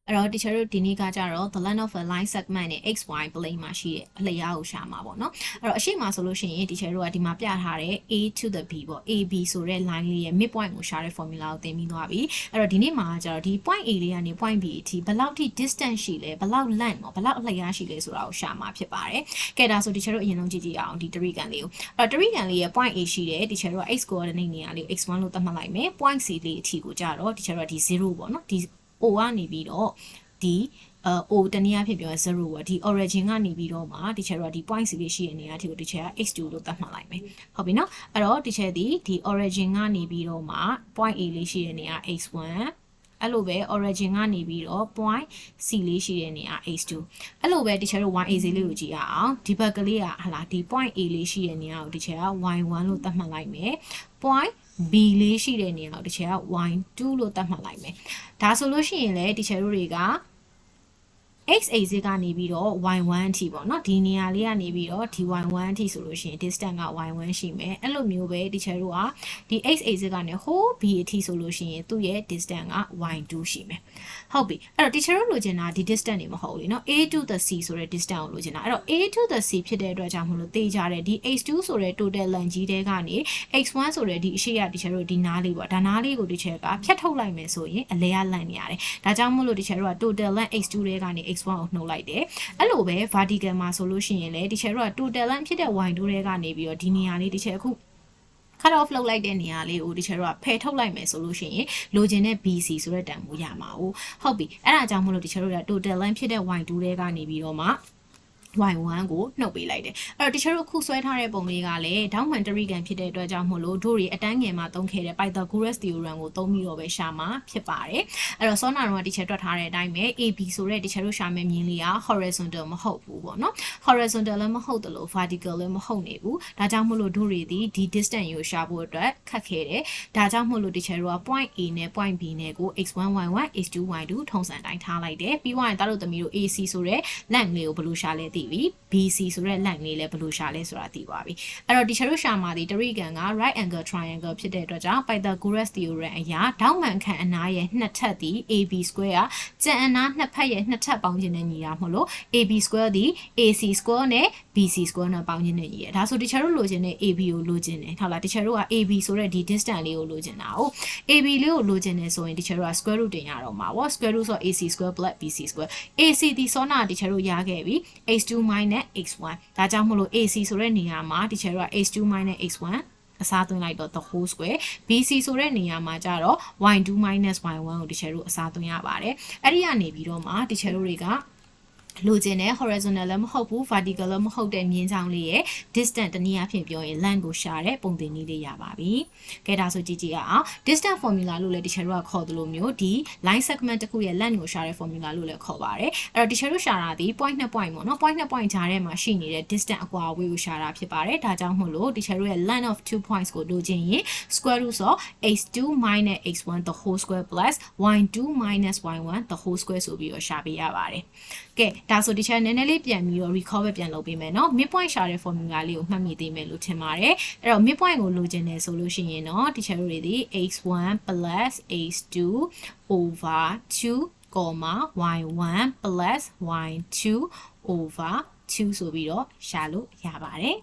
အဲ့တော့ teacher တို့ဒီနေ့ကကြတော့ the length of a line segment နဲ့ xy plane မှာရှိတဲ့အလျားကိုရှာမှာပေါ့နော်အဲ့တော့အရှိမဆိုလို့ရှိရင် teacher တို့ကဒီမှာပြထားတဲ့ a to the b ပေါ့ ab ဆိုတဲ့ line လေးရဲ့ midpoint ကိုရှာတဲ့ formula ကိုသင်ပြီးသွားပြီအဲ့တော့ဒီနေ့မှာကြတော့ဒီ point a လေးကနေ point b အထိဘယ်လောက်ထိ distance ရှိလဲဘယ်လောက် length ပေါ့ဘယ်လောက်အလျားရှိလဲဆိုတာကိုရှာမှာဖြစ်ပါတယ်ကဲဒါဆို teacher တို့အရင်ဆုံးကြည့်ကြည့်အောင်ဒီတရိကန်လေးကိုအဲ့တော့တရိကန်လေးရဲ့ point a ရှိတယ် teacher တို့က x coordinate နေရာလေး x1 လို့သတ်မှတ်လိုက်မယ် point c လေးအထိကိုကြတော့ teacher တို့ကဒီ0ပေါ့နော်ဒီ o ကနေပြီးတော့ဒီO တနည်းအားဖြင့်ပြောရင်0ပေါ့ဒီ origin ကနေပြီးတော့မှ teacher တို့ကဒီ point စီလေးရှိတဲ့နေရာထိကို teacher က x2 လို့သတ်မှတ်လိုက်မယ်ဟုတ်ပြီနော်အဲ့တော့ teacher ဒီ origin ကနေပြီးတော့မှ point A လေးရှိတဲ့နေရာ x1 အဲ့လိုပဲ origin ကနေပြီးတော့ point C လေးရှိတဲ့နေရာ x2 အဲ့လိုပဲ teacher တို့ y-a လေးကိုကြည့်ရအောင်ဒီဘက်ကလေးကဟလာဒီ point A လေးရှိတဲ့နေရာကို teacher က y1 လို့သတ်မှတ်လိုက်မယ် point B လေးရှိတဲ့နေရာကို teacher က y2 လို့သတ်မှတ်လိုက်မယ်ဒါဆိုလို့ရှိရင်လေ teacher တို့တွေကx axis ကနေပြီးတော့ y1 အထိပေါ့နော်ဒီနေရာလေးကနေပြီးတော့ဒီ y1 အထိဆိုလို့ရှိရင် distance က y1 ရှိမယ်အဲ့လိုမျိုးပဲ teacher တို့ကဒီ x axis ကနေ whole b အထိဆိုလို့ရှိရင်သူ့ရဲ့ distance က y2 ရှိမယ်ဟုတ်ပြီအဲ့တော့ teacher တို့လိုချင်တာဒီ distance တွေမဟုတ်ဘူးလीเนาะ a to the c ဆိုတဲ့ distance ကိုလိုချင်တာအဲ့တော့ a to the c ဖြစ်တဲ့အတွက်ကြောင့်မလို့တေးကြတယ်ဒီ x2 ဆိုတဲ့ total length ကြီးတဲကနေ x1 ဆိုတဲ့ဒီအရှိရ teacher တို့ဒီနားလေးပေါ့ဒါနားလေးကို teacher ကဖြတ်ထုတ်လိုက်မယ်ဆိုရင်အလဲရလန့်နေရတယ်ဒါကြောင့်မို့လို့ teacher တို့က total length x2 တဲကနေ x1 ကိုနှုတ်လိုက်တယ်အဲ့လိုပဲ vertical မှာဆိုလို့ရှိရင်လေ teacher တို့က total length ဖြစ်တဲ့ y2 တဲကနေပြီးတော့ဒီနေရာလေး teacher အခုcut off လုပ်လိုက်တဲ့နေရာလေးကို teacher တို့ကဖယ်ထုတ်လိုက်မယ်ဆိုလို့ရှိရင်လိုချင်တဲ့ BC ဆိုတဲ့တန်ဖိုးရမှာဟုတ်ပြီအဲ့ဒါကြောင့်မို့လို့ teacher တို့က total length ဖြစ်တဲ့ y2 တဲကနေပြီးတော့မှy1 ကိုနှုတ်ပေးလိုက်တယ်အဲ့တော့ teacher တို့ခုဆွဲထားတဲ့ပုံလေးကလည်းဒေါင်းမှန်တရိကန်ဖြစ်တဲ့အတွက်ကြောင့်မို့လို့တို့တွေအတန်းငယ်မှာသုံးခဲ့တဲ့ Pythagoras theorem ကိုသုံးပြီးတော့ပဲရှာမှာဖြစ်ပါတယ်အဲ့တော့စောနာတော့ teacher တွက်ထားတဲ့အတိုင်းပဲ AB ဆိုတဲ့ teacher တို့ရှာမယ့်မြင်လေးက horizontal မဟုတ်ဘူးပေါ့နော် horizontal လည်းမဟုတ်တယ်လို့ vertical လည်းမဟုတ်နေဘူးဒါကြောင့်မို့လို့တို့တွေဒီ distance ကိုရှာဖို့အတွက်ခက်ခဲတယ်ဒါကြောင့်မို့လို့ teacher တို့က point A နဲ့ point B နဲ့ကို x1 y1 x2 y2 ထုံစံတိုင်းထားလိုက်တယ်ပြီးသွားရင်တို့သမီးတို့ AC ဆိုတဲ့ length လေးကိုဘယ်လိုရှာလဲသိBC ဆိုတဲ့ line လေးလည်းဘယ်လိုရှာလဲဆိုတာသိပါပြီအဲ့တော့ teacher တို့ရှာမှာဒီတရိကန်က right angle triangle ဖြစ်တဲ့အတွက်ကြောင့် Pythagoras theorem အရာဒေါင်းမှန်ခန့်အနားရဲ့နှစ်ထပ်သည် AB square ကကျန်အနားနှစ်ဖက်ရဲ့နှစ်ထပ်ပေါင်းခြင်းနဲ့ညီတာမဟုတ်လို့ AB square သည် AC square နဲ့ BC square နဲ့ပေါင်းခြင်းနဲ့ညီတယ်ဒါဆို teacher တို့လိုချင်တဲ့ AB ကိုလိုချင်တယ်ဟုတ်လား teacher တို့က AB ဆိုတဲ့ဒီ distance လေးကိုလိုချင်တာဟုတ် AB လေးကိုလိုချင်တယ်ဆိုရင် teacher တို့က square root တင်ရတော့မှာပေါ့ square root ဆို AC square plus BC square AC ဒီစောနာ teacher တို့ရခဲ့ပြီ x2 minus x1 ဒါကြောင့်မလို့ AC ဆိုတဲ့နေရာမှာ teacher တို့က x2 minus x1 အစားသွင်းလိုက်တော့ the whole square BC ဆိုတဲ့နေရာမှာကျတော့ y2 minus y1 ကို teacher တို့အစားသွင်းရပါတယ်အဲ့ဒီကနေပြီးတော့မှ teacher တို့တွေကလိုချင်တဲ့ horizontal လည်းမဟုတ်ဘူး vertical လည်းမဟုတ်တဲ့မြင်းချောင်းလေးရဲ့ distance တနည်းအားဖြင့်ပြောရင် length ကိုရှာတဲ့ပုံသင်နည်းလေးရပါပြီ။ကဲဒါဆိုကြည့်ကြည့်ရအောင် distance formula လို့လည်း teacher တို့ကခေါ်သလိုမျိုးဒီ line segment တစ်ခုရဲ့ length ကိုရှာတဲ့ formula လို့လည်းခေါ်ပါတယ်။အဲ့တော့ teacher တို့ရှာတာဒီ point 2 point ပေါ့နော် point 2 point ကြားထဲမှာရှိနေတဲ့ distance အကွာအဝေးကိုရှာတာဖြစ်ပါတယ်။ဒါကြောင့်မို့လို့ teacher တို့ရဲ့ length of 2 points ကိုလိုချင်ရင် square root of x2 minus x1 the whole square plus y2 minus y1 the whole square ဆိုပြီးတော့ရှာပေးရပါတယ်။ကဲဒါဆို teacher နည်းနည်းလေးပြန်ပြီးတော့ recall ပဲပြန်လုပ်ပေးမယ်เนาะ midpoint ရှာတဲ့ formula လေးကိုမှတ်မိသေးမယ်လို့ထင်ပါတယ်အဲ့တော့ midpoint ကိုလိုချင်တယ်ဆိုလို့ရှိရင်เนาะ teacher တို့တွေဒီ x1 plus x2 over 2, y1 plus y2 over 2ဆိုပြီးတော့ရှာလို့ရပါတယ်